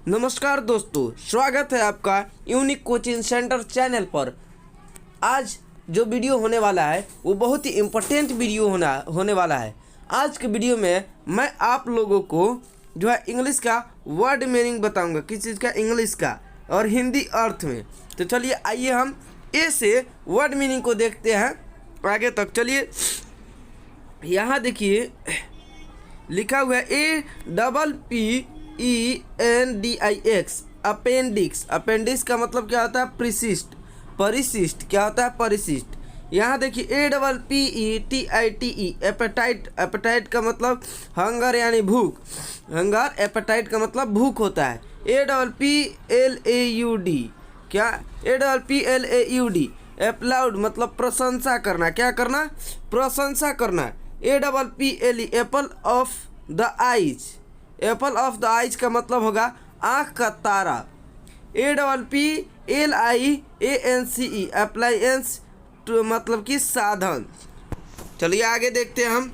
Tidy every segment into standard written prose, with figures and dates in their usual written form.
नमस्कार दोस्तों, स्वागत है आपका यूनिक कोचिंग सेंटर चैनल पर। आज जो वीडियो होने वाला है वो बहुत ही इम्पोर्टेंट वीडियो होने वाला है। आज के वीडियो में मैं आप लोगों को जो है इंग्लिश का वर्ड मीनिंग बताऊंगा, किस चीज़ का, इंग्लिश का और हिंदी अर्थ में। तो चलिए आइए हम ए से वर्ड मीनिंग को देखते हैं आगे तक। चलिए यहाँ देखिए लिखा हुआ है APPENDIX, अपेंडिक्स। अपेंडिक्स का मतलब क्या होता है? परिशिष्ट। परिशिष्ट क्या होता है? परिशिष्ट। यहाँ देखिए APPETITE, एपेटाइट। एपेटाइट का मतलब हंगर यानी भूख। हंगर, एपेटाइट का मतलब भूख होता है। APPLAUD, क्या? APPLAUD, एप्लाउड मतलब प्रशंसा करना। क्या करना? प्रशंसा करना। APPLE, Apple of the eyes. Apple of the eyes का मतलब होगा आँख का तारा। APPLIANCE, अप्लायंस मतलब कि साधन। चलिए आगे देखते हैं हम।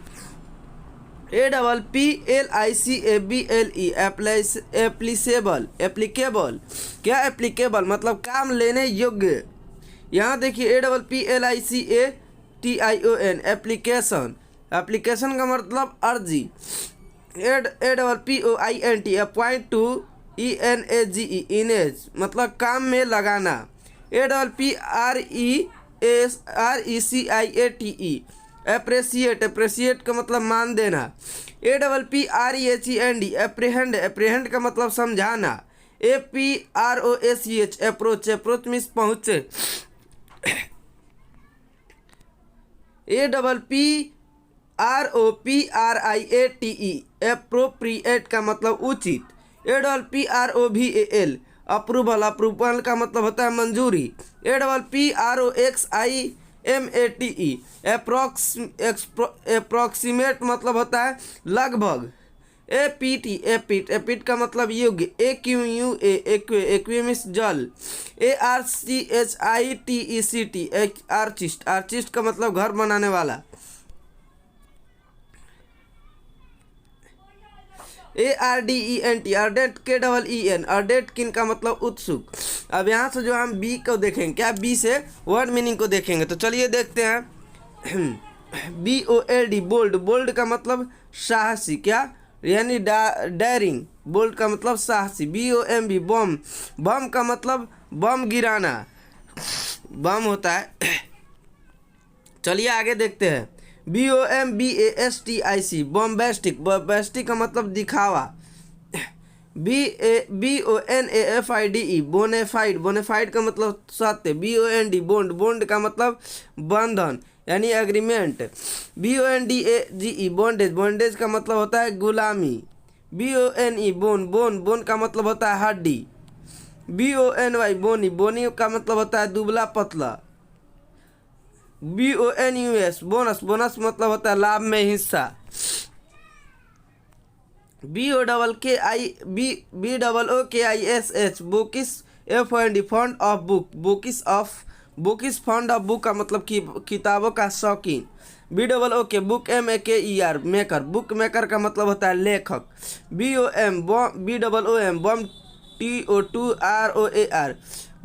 APPLICABLE, एप्लीसेबल। एप्लीकेबल क्या? एप्लीकेबल मतलब काम लेने योग्य। यहाँ देखिए APPLICATION, एप्लीकेशन। एप्लीकेशन का मतलब अर्जी। APPOINT, अपॉइंट टू ENAGE, इनेज मतलब काम में लगाना। APPRECIATE, अप्रेसिएट। अप्रेसिएट का मतलब मान देना। APPREHEND, apprehend. एप्रीहेंड का मतलब समझाना। APROACH, approach. अप्रोच मीन्स पहुँचे। APPROPRIATE, एप्रोप्रिएट का मतलब उचित। APPROVAL, approval. अप्रूवल का मतलब होता है मंजूरी। APPROXIMATE, एप्रोक्सीमेट मतलब होता है लगभग। APT, एपिट। एपिट का मतलब योग्य। AQUA, एक्वे मीन्स जल। ARCHITECT, आर्चिस्ट। आर्चिस्ट का मतलब घर बनाने वाला। ARDENT, ardent. KEEN, अर्डेंट किन का मतलब उत्सुक। अब यहाँ से जो हम बी को देखेंगे, क्या बी से वर्ड मीनिंग को देखेंगे। तो चलिए देखते हैं। BOLD, bold. बोल्ड का मतलब साहसी। क्या? यानी डेयरिंग। बोल्ड का मतलब साहसी। BOMB, बम। बम का मतलब बम गिराना, बम होता है। चलिए आगे देखते हैं। BOMBASTIC, बॉम्बेस्टिक। बॉम्बेस्टिक का मतलब दिखावा। BONAFIDE, bona fide. बोनेफाइड का मतलब सत्य। BOND, bond. बोंड का मतलब बंधन यानी एग्रीमेंट। BONDAGE, bondage. बॉन्डेज का मतलब होता है गुलामी। BONE, bone. बोन। बोन का मतलब होता है हड्डी। BONY, बोनी। बोनी का मतलब होता है दुबला पतला। BONUS, bonus. बोनस मतलब होता है लाभ में हिस्सा। BOOKISH, bookish. FOND, fond of book. Bookish of, bookish fond of book का मतलब किताबों का शौकीन। BOOK, book. MAKER, maker. Book maker का मतलब होता है लेखक। BOM, BOOM, boom. TOROAR,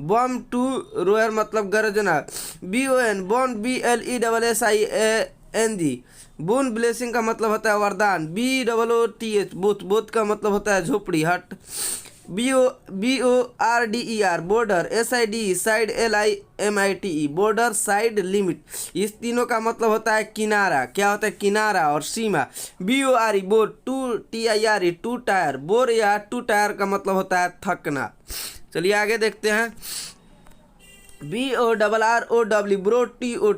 boom. To roar मतलब गरजना। BON, बॉन। BLESSING, बून। ब्लेसिंग का मतलब होता है वरदान। BOOTH, बुत। बुत का मतलब होता है झोपड़ी, हट। BORDER, border. SIDE, side. LIMITE, border, side, limit. इस तीनों का मतलब होता है किनारा। क्या होता है? किनारा और सीमा। BORE, bore. TIRE, to tire. Bore या टू टायर का मतलब होता है थकना। चलिए आगे देखते हैं। BORROW, borrow. TO,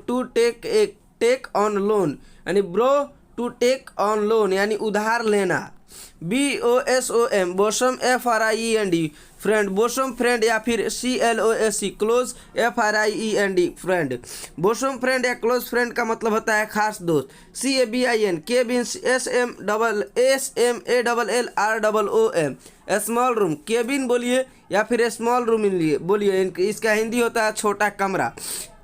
take on loan यानी borrow to take on loan यानी उधार लेना। BOSOM, bosom. FRIEND, friend. Bosom friend या फिर CLOSE, close. FRIEND, friend. Bosom friend या क्लोज फ्रेंड का मतलब होता है खास दोस्त। CABIN, cabin. SMALLROOM, small room. Cabin बोलिए या फिर स्मॉल रूम बोलिए, इसका हिंदी होता है छोटा कमरा।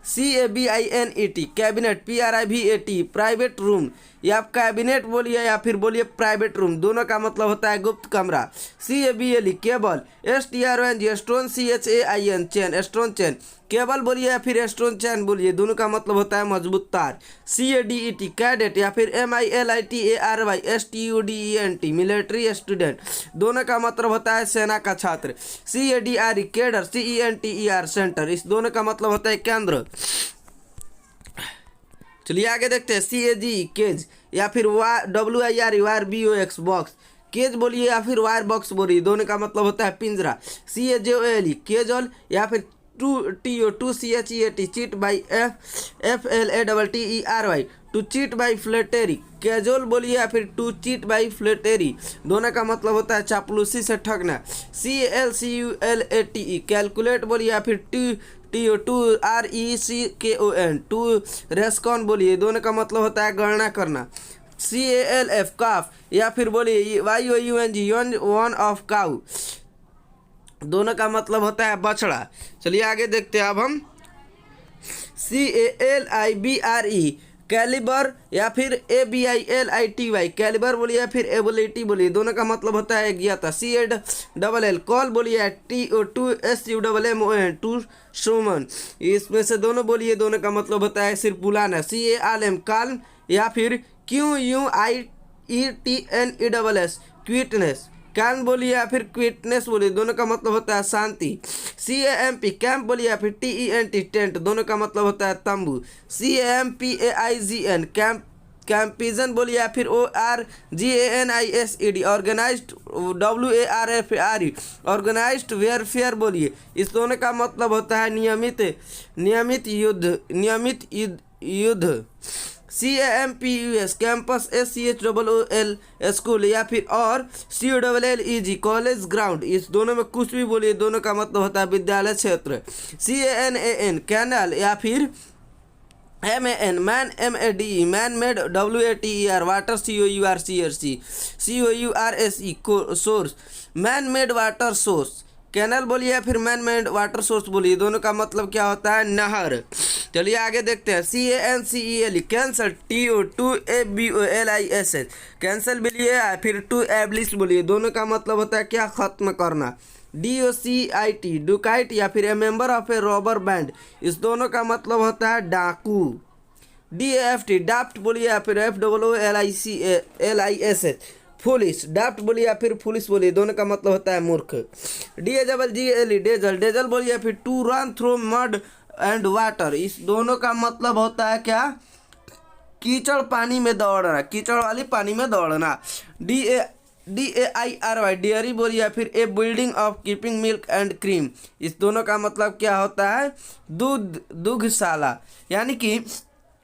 CABINET cabinet, PRIVAT private room, या आप कैबिनेट बोलिए या फिर बोलिए प्राइवेट रूम, दोनों का मतलब होता है गुप्त कमरा। CABLE cable, STRONG stone, CHAIN चैन, स्टोन चैन, केबल बोलिए या फिर स्टोन चैन बोलिए, दोनों का मतलब होता है मजबूत तार। CADET कैडेट या फिर MILITARY STUDENT मिलिट्री स्टूडेंट, दोनों का मतलब होता है सेना का छात्र। CADRE केडर, CENTER सेंटर, इस दोनों का मतलब होता है केंद्र। चलिए आगे देखते हैं। CAG केज या फिर WIRE वायर BOX बॉक्स, केज बोलिए या फिर वायर बॉक्स बोलिए, दोनों का मतलब होता है पिंजरा। CAJOLE केजल या फिर TO2 CHEAT cheat by FLATTERY to cheat by flattery, casual बोलिए या फिर टू चीट बाई फ्लेटेरी, दोनों का मतलब होता है चापलूसी से ठगना। CALCULATE कैलकुलेट बोलिए या फिर TO2 RECKON टू रेस्कॉन बोलिए, दोनों का मतलब होता है गणना करना। CALF काफ या फिर बोलिए YOUNG वन ऑफ काउ, दोनों का मतलब होता है बछड़ा। चलिए आगे देखते हैं अब हम। CALIBRE कैलिबर या फिर ABILITY कैलिबर बोलिए या फिर एबिलिटी बोलिए, दोनों का मतलब होता है ज्ञाता। CALL कॉल बोलिए, TO2 SUMMON टू सुमन, इसमें से दोनों बोलिए, दोनों का मतलब होता है सिर्फ बुलाना। CALM काल्म या फिर QUIETNESS क्विटनेस, कैन बोलिए या फिर क्विटनेस बोलिए, दोनों का मतलब होता है शांति। CAMP कैंप बोलिए या फिर TENT टेंट, दोनों का मतलब होता है तंबू। CAMPAIGN कैंप कैंपिजन बोलिए या फिर ORGANISED ऑर्गेनाइज्ड, WARFARE ऑर्गेनाइज्ड वेयरफेयर बोलिए, इस दोनों का मतलब होता है नियमित युद्ध। CAMPUS कैंपस, SCHOOL स्कूल या फिर और COLLEG कॉलेज ग्राउंड, इस दोनों में कुछ भी बोलिए, दोनों का मतलब होता है विद्यालय क्षेत्र। CANAN कैनाल या फिर MAN man, MADE man made, WATER वाटर, COURSE source, man made water source, canal बोलिए या फिर मैन मेड वाटर सोर्स बोलिए, दोनों का मतलब क्या होता है नहर। चलिए आगे देखते हैं। CANCEL cancel, TO2 ABOLISS cancel बोलिए या फिर टू एब्लिश बोलिए, दोनों का मतलब होता है क्या खत्म करना। DOCIT डुकाइट या फिर ए member of A robber band, इस दोनों का मतलब होता है डाकू। DAFT डाफ्ट बोलिए या फिर FOOLISS फुलिश, डाफ्ट बोलिए या फिर फुलिश बोलिए, दोनों का मतलब होता है मूर्ख। DAGGLE डेजल, डेजल बोलिए या फिर to run through mud and water, इस दोनों का मतलब होता है क्या कीचड़ पानी में दौड़ना, कीचड़ वाली पानी में दौड़ना। DAIRY डेयरी बोलिए या फिर a building of keeping milk and cream, इस दोनों का मतलब क्या होता है दुग्धशाला, यानी कि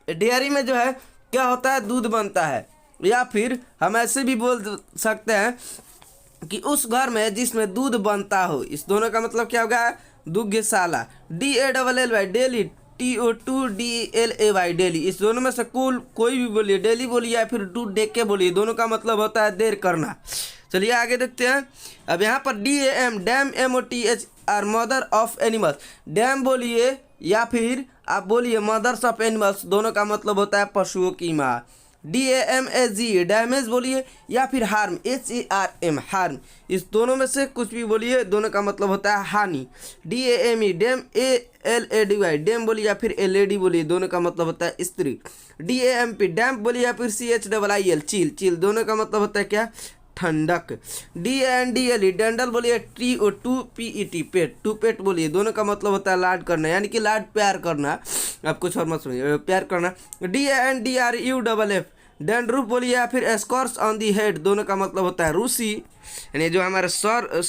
डेयरी में जो है क्या होता है दूध बनता है, या फिर हम ऐसे भी बोल सकते हैं कि उस घर में जिसमें दूध बनता हो, इस दोनों का मतलब क्या होगा दुग्धशाला। DALLY daily, TO2 DLAY daily, इस दोनों में से कोई भी बोलिए, डेली बोलिए या फिर डू डेके बोलिए, दोनों का मतलब होता है देर करना। चलिए आगे देखते हैं। अब यहाँ पर DAM dam MOTHR mother of animals, dam बोलिए या फिर आप बोलिए मदर्स ऑफ एनिमल्स, दोनों का मतलब होता है पशुओं की माँ। DAMAG डैमेज बोलिए या फिर हार्म, HARM हार्म, इस दोनों में से कुछ भी बोलिए, दोनों का मतलब होता है हानि। DAME डैम ALADY डैम बोलिए या फिर LED बोलिए, दोनों का मतलब होता है स्त्री। DAMP डैम्प बोलिए या फिर CHIIL चील, चील दोनों का मतलब होता है क्या ठंडक। DANDLE डेंडल बोलिए, TO2 PET पेट, टू पेट बोलिए, दोनों का मतलब होता है लाड करना, यानी कि लाड प्यार करना, आप कुछ और मत समझिए, प्यार करना। DANDRUFF डैंड्रूफ बोलिए या फिर एस्कॉर्स ऑन दी हेड, दोनों का मतलब होता है रूसी, यानी जो हमारे सर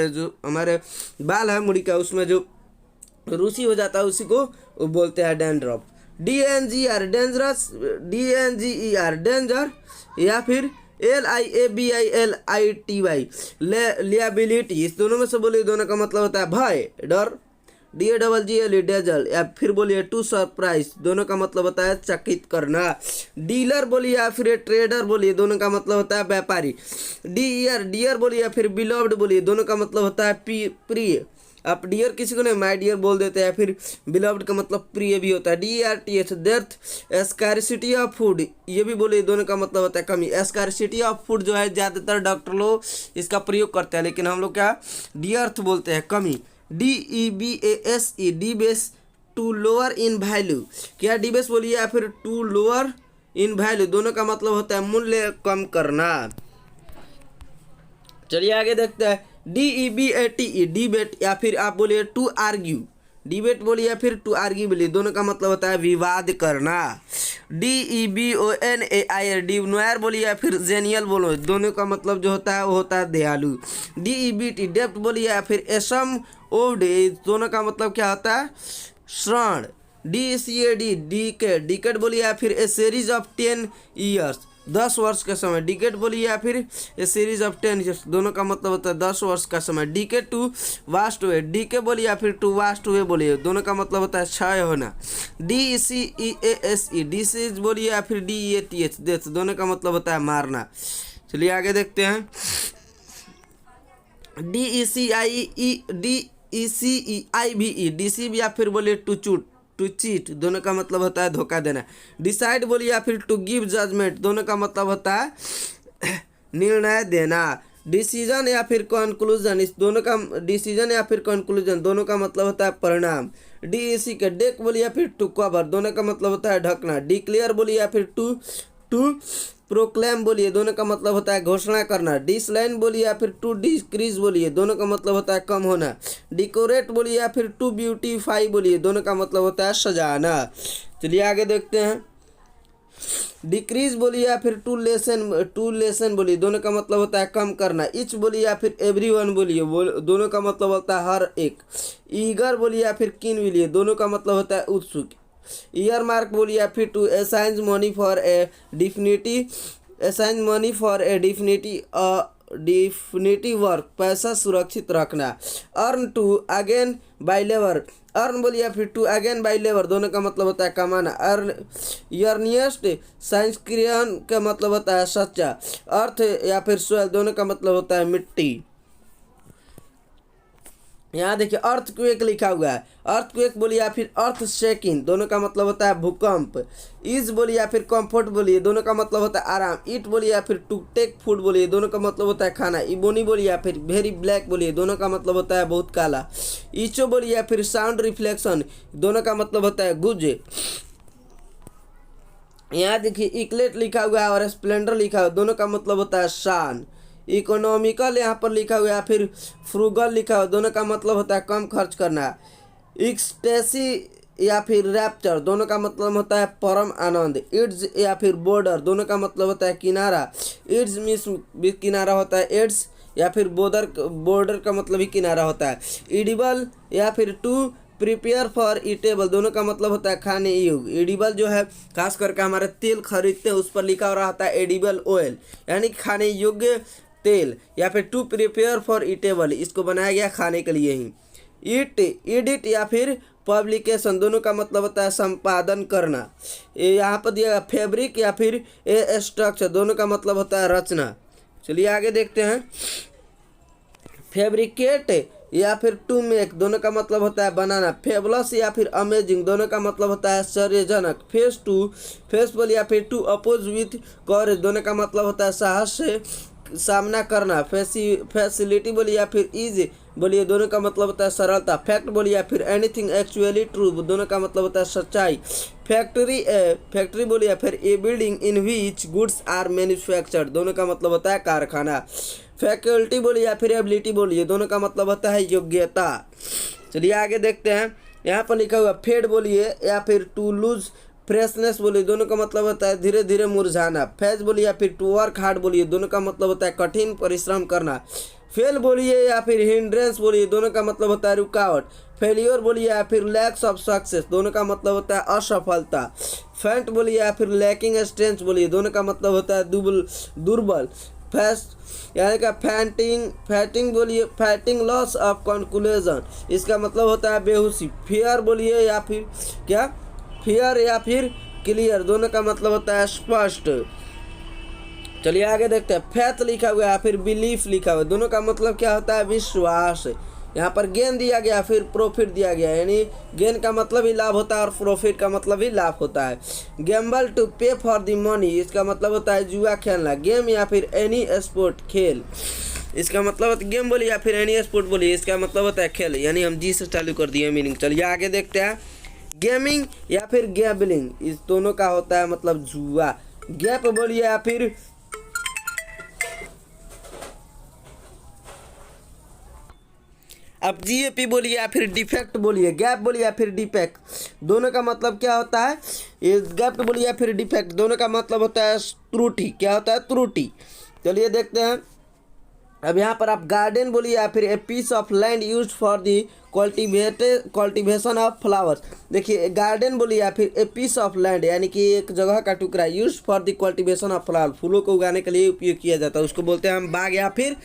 जो हमारे बाल है मुड़ी का, उसमें जो रूसी हो जाता है उसी को बोलते हैं dandruff. DNGR dangerous, DNGER danger या फिर LIABILITY लियाबिलिटी, इस दोनों में से बोलिए, दोनों का मतलब होता है भय डर। DAGGLE डेजल या फिर बोलिए टू सरप्राइज, दोनों का मतलब होता है चकित करना। डीलर बोलिए या फिर ट्रेडर बोलिए, दोनों का मतलब होता है व्यापारी। DER डियर बोलिए या फिर बिलव्ड बोलिए, दोनों का मतलब होता है प्रिय। आप डियर किसी को नहीं माय डियर बोल देते हैं। फिर बिलव्ड का मतलब प्रिय भी होता है। DERTH death, scarcity of food ये भी बोलिए, दोनों का मतलब होता है कमी। स्कैरसिटी ऑफ फूड जो है ज़्यादातर डॉक्टर लोग इसका प्रयोग करते हैं, लेकिन हम लोग क्या डियर्थ बोलते हैं, कमी। DEBASE debase, to lower in value, क्या डिबेस बोलिए या फिर टू लोअर इन वैल्यू, दोनों का मतलब होता है मूल्य कम करना। चलिए आगे देखते हैं। DEBATE डिबेट या फिर आप बोलिए टू आर्ग्यू, डिबेट बोलिए या फिर टू आर्ग्यू बोलिए, दोनों का मतलब होता है विवाद करना। DEBONAIR डिबनोयर बोलिए या फिर जेनियल बोलो, दोनों का मतलब जो होता है वो होता है दयालु। DEBT डेप्ट बोलिए या फिर एसम ओव्ड, दोनों का मतलब क्या होता है श्रण। DCAD डिकेड बोलिए या फिर ए सीरीज ऑफ 10 ईयर्स, 10 वर्ष का समय। डिकेड बोलिए या फिर ए सीरीज ऑफ 10 ईयर्स, दोनों का मतलब होता है 10 वर्ष का समय। DK to waste away, DK बोलिए या फिर टू वास्ट वे बोलिए, दोनों का मतलब होता है क्षय होना। DCEASE डिसीज बोलिए या फिर DEATH डेथ, दोनों का मतलब होता है मारना। चलिए आगे देखते हैं। DECIVE डिसीव या फिर बोलिए टू चीट, दोनों का मतलब होता है धोखा देना। डिसाइड बोलिए या फिर टू गिव जजमेंट, दोनों का मतलब होता है निर्णय देना। डिसीजन या फिर कंक्लूजन, इस दोनों का डिसीजन या फिर कंक्लूजन, दोनों का मतलब होता है परिणाम। DEC के डेक बोलिए या फिर टू कवर, दोनों का मतलब होता है ढकना। डिक्लेयर बोलिए या फिर टू प्रोक्लेम बोलिए, दोनों का मतलब होता है घोषणा करना। डिसलाइन बोलिए या फिर टू डिक्रीज बोलिए, दोनों का मतलब होता है कम होना। डेकोरेट बोलिए या फिर टू ब्यूटीफाई बोलिए, दोनों का मतलब होता है सजाना। चलिए आगे देखते हैं। डिक्रीज बोलिए या फिर टू लेसन बोलिए, दोनों का मतलब होता है कम करना। इच बोलिए या फिर एवरीवन बोलिए, दोनों का मतलब होता है हर एक। ईगर बोलिए या फिर कीन बोलिए, दोनों का मतलब होता है उत्सुक। ईयर मार्क बोलिए या फिर to assign money for a definitive work, पैसा सुरक्षित रखना। Earn to again by labour, earn बोलिए या फिर टू अगेन बाय लेबर, दोनों का मतलब होता है कमाना। अर्न अर्निएस्ट संस्क्रियन का मतलब होता है सच्चा। अर्थ या फिर सोयल, दोनों का मतलब होता है मिट्टी। यहाँ देखिए अर्थक्वेक लिखा हुआ है, अर्थक्वेक बोलिए या फिर अर्थ शेकिंग, दोनों का मतलब होता है भूकंप। ईज बोलिए या फिर कंफर्ट बोलिए, दोनों का मतलब होता है आराम। ईट बोलिए या फिर टू टेक फूड बोलिए, दोनों का मतलब होता है खाना। इबोनी बोलिए या फिर वेरी ब्लैक बोलिए, दोनों का मतलब होता है बहुत काला। ईचो बोलिए या फिर साउंड रिफ्लेक्शन, दोनों का मतलब होता है गुज। यहाँ देखिए इक्लेट लिखा हुआ है और स्प्लेंडर लिखा हुआ है, दोनों का मतलब होता है शान। इकोनॉमिकल यहाँ पर लिखा हुआ है, फिर फ्रूगल लिखा हुआ, दोनों का मतलब होता है कम खर्च करना। एक्सटेसी या फिर रैप्चर, दोनों का मतलब होता है परम आनंद। इड्स या फिर बॉर्डर, दोनों का मतलब होता है किनारा। इड्स मीन्स किनारा होता है। एड्स या फिर बॉर्डर का मतलब ही किनारा होता है। एडिबल या फिर टू प्रिपेयर फॉर ईटेबल, दोनों का मतलब होता है खाने योग्य। एडिबल जो है खास करके हमारे तेल खरीदते हैं उस पर लिखा हो रहा था एडिबल ऑयल, यानी खाने योग्य तेल। या फिर टू प्रिपेयर फॉर ईटेबल, इसको बनाया गया खाने के लिए ही। एडिट या फिर पब्लिकेशन, दोनों का मतलब होता है संपादन करना। यहाँ पर दिया फैब्रिक या फिर ए स्ट्रक्चर, दोनों का मतलब होता है रचना। चलिए आगे देखते हैं। फैब्रिकेट या फिर टू मेक, दोनों का मतलब होता है बनाना। फेबलस या फिर अमेजिंग, दोनों का मतलब होता है आश्चर्यजनक। फेसफुल या फिर टू अपोज विथ करेज, दोनों का मतलब होता है साहस से सामना करना। फैसिलिटी बोलिए या फिर इज बोलिए, दोनों का मतलब होता है सरलता। फैक्ट बोलिए या फिर एनीथिंग एक्चुअली ट्रू, दोनों का मतलब होता है सच्चाई। फैक्ट्री बोलिए या फिर a building in which goods are manufactured, दोनों का मतलब होता है कारखाना। फैकल्टी बोलिए या फिर एबिलिटी बोलिए, दोनों का मतलब होता है योग्यता। चलिए आगे देखते हैं। यहाँ पर लिखा हुआ फेड बोलिए या फिर टू लूज फ्रेशनेस बोलिए, दोनों का मतलब होता है धीरे धीरे मुरझाना। फेज बोलिए या फिर टू वर्क हार्ड बोलिए, दोनों का मतलब होता है कठिन परिश्रम करना। फेल बोलिए या फिर हिंड्रेंस बोलिए, दोनों का मतलब होता है रुकावट। फेलियर बोलिए या फिर लैक्स ऑफ सक्सेस, दोनों का मतलब होता है असफलता। फैंट बोलिए या फिर लैकिंग स्ट्रेंथ बोलिए, दोनों का मतलब होता है दुर्बल। फैस्ट यानी कि फैटिंग बोलिए फैटिंग लॉस ऑफ कंक्लूजन, इसका मतलब होता है बेहोशी। फियर बोलिए या फिर क्या फियर या फिर क्लियर, दोनों का मतलब होता है स्पष्ट। चलिए आगे देखते हैं। फैथ लिखा हुआ है या फिर बिलीफ लिखा हुआ है, दोनों का मतलब क्या होता है विश्वास। यहाँ पर गेन दिया गया, फिर प्रॉफिट दिया गया, यानी गेन का मतलब ही लाभ होता है और प्रॉफिट का मतलब ही लाभ होता है। गैम्बल टू पे फॉर द मनी, इसका मतलब होता है जुआ खेलना। गेम या फिर एनी स्पोर्ट, खेल, इसका मतलब होता है गेम बोलिए या फिर एनी स्पोर्ट बोलिए, इसका मतलब होता है खेल, यानी हम जी से चालू कर दिए मीनिंग। चलिए आगे देखते हैं। गेमिंग या फिर गैम्बलिंग, इस दोनों का होता है मतलब जुआ। गैप बोलिए या फिर अब जीएपी बोलिए या फिर डिफेक्ट बोलिए। गैप बोलिए या फिर डिफेक्ट, दोनों का मतलब क्या होता है? ये गैप बोलिए या फिर डिफेक्ट, दोनों का मतलब होता है त्रुटि। क्या होता है? त्रुटि। चलिए देखते हैं। अब यहाँ पर आप गार्डन बोलिए या फिर a piece of land use for the cultivation of flowers. देखिए गार्डन बोलिए या फिर ए पीस ऑफ लैंड, यानी कि एक जगह का टुकड़ा, use for the cultivation of flower, फूलों को उगाने के लिए उपयोग किया जाता है, उसको बोलते हैं हम बाग या फिर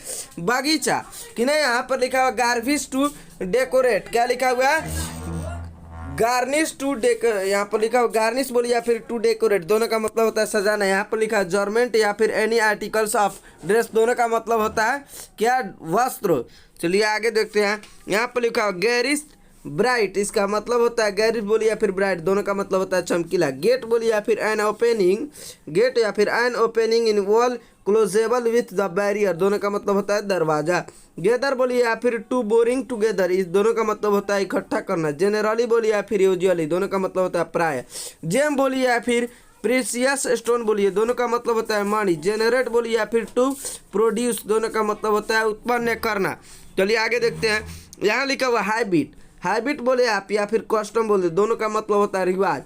बागीचा। कि नहीं, यहाँ पर लिखा हुआ गार्विश टू डेकोरेट, क्या लिखा हुआ है? गार्निश टू डेकोर, यहाँ पर लिखा हुआ गार्निश बोलिए या फिर टू डेकोरेट, दोनों का मतलब होता है सजाना। यहाँ पर लिखा है जॉर्मेंट या फिर एनी आर्टिकल्स ऑफ ड्रेस, दोनों का मतलब होता है क्या? वस्त्र। चलिए आगे देखते हैं। यहाँ पर लिखा है गैरिश ब्राइट, इसका मतलब होता है गैरिश बोलिए या फिर ब्राइट, दोनों का मतलब होता है चमकीला। गेट बोलिए या फिर एन ओपनिंग, गेट या फिर an opening in wall closable with the barrier, दोनों का मतलब होता है दरवाजा। गेदर बोलिए या फिर टू बोरिंग टुगेदर, इस दोनों का मतलब होता है इकट्ठा करना। जेनरली बोलिए या फिर यूजुअली, दोनों का मतलब होता है प्राय। जेम बोलिए या फिर प्रीसियस स्टोन बोलिए, दोनों का मतलब होता है मणि। जेनरेट बोलिए या फिर टू प्रोड्यूस, दोनों का मतलब होता है उत्पन्न करना। चलिए आगे देखते हैं। यहाँ लिखा हुआ हैबिट, हैबिट बोले आप या फिर कस्टम बोले, दोनों का मतलब होता है रिवाज।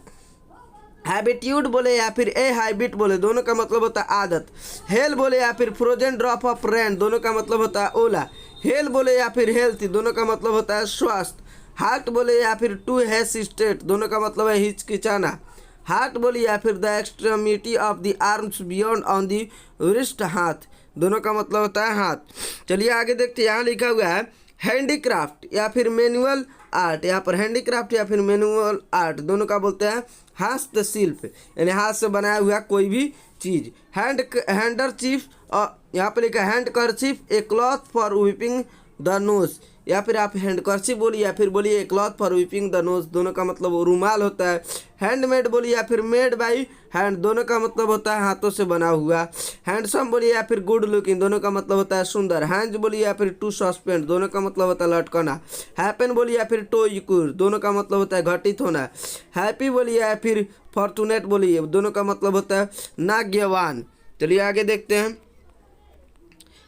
हैबिट्यूड बोले या फिर ए हैबिट बोले, दोनों का मतलब होता है आदत। हेल बोले या फिर फ्रोजन ड्रॉप ऑफ रेन, दोनों का मतलब होता है ओला। हेल बोले या फिर हेल्थी, दोनों का मतलब होता है स्वास्थ्य। हार्ट बोले या फिर टू हेसिटेट, दोनों का मतलब है हिचकिचाना। हार्ट बोले या फिर the extremity of the arms beyond on the wrist, हाथ, दोनों का मतलब होता है हाथ। चलिए आगे देखते हैं। यहाँ लिखा हुआ है हैंडीक्राफ्ट या फिर मैनुअल आर्ट, यहाँ पर हैंडीक्राफ्ट या फिर मैनुअल आर्ट, दोनों का बोलते हैं हस्तशिल्प, यानी हाथ से बनाया हुआ कोई भी चीज़। हैंडरचीफ, और यहाँ पर लिखा है handkerchief a cloth for wiping the nose, या फिर आप हैंड करचीफ बोलिए या फिर बोलिए cloth for wiping the nose, दोनों का मतलब रुमाल होता है। हैंडमेड बोलिए या फिर मेड बाई हैंड, दोनों का मतलब होता है हाथों से बना हुआ। हैंडसम बोलिए या फिर गुड लुकिंग, दोनों का मतलब होता है सुंदर। हैंज बोलिए या फिर टू सस्पेंड, दोनों का मतलब होता है लटकना। हैपन बोलिए या फिर टो इक्र, दोनों का मतलब होता है घटित होना। हैप्पी बोलिए या फिर फॉर्चुनेट बोलिए, दोनों का मतलब होता है नाग्यवान। चलिए आगे देखते हैं।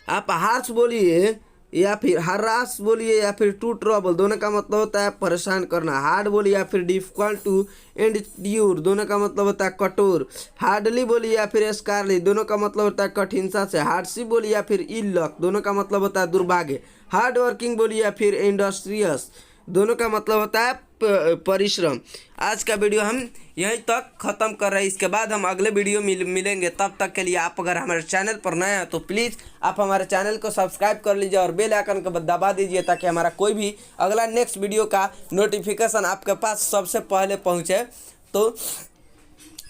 आप हार्श बोलिए या फिर हरास बोलिए या फिर टू ट्रबल, दोनों का मतलब होता है परेशान करना। हार्ड बोलिए या फिर डिफिकल्ट टू एंड्यूर, दोनों का मतलब होता है कठोर। हार्डली बोलिए या फिर स्कारली, दोनों का मतलब होता है कठिनता से। हार्डशिप बोलिए या फिर इल लक, दोनों का मतलब होता है दुर्भाग्य। हार्ड वर्किंग बोलिए या फिर इंडस्ट्रियस, दोनों का मतलब होता है परिश्रम। आज का वीडियो हम यहीं तक ख़त्म कर रहे हैं, इसके बाद हम अगले वीडियो मिलेंगे। तब तक के लिए आप अगर हमारे चैनल पर नए हैं तो प्लीज़ आप हमारे चैनल को सब्सक्राइब कर लीजिए और बेल आइकन को दबा दीजिए, ताकि हमारा कोई भी अगला नेक्स्ट वीडियो का नोटिफिकेशन आपके पास सबसे पहले पहुँचे। तो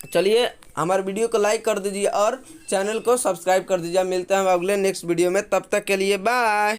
चलिए हमारे वीडियो को लाइक कर दीजिए और चैनल को सब्सक्राइब कर दीजिए। मिलते हैं हम अगले नेक्स्ट वीडियो में, तब तक के लिए बाय।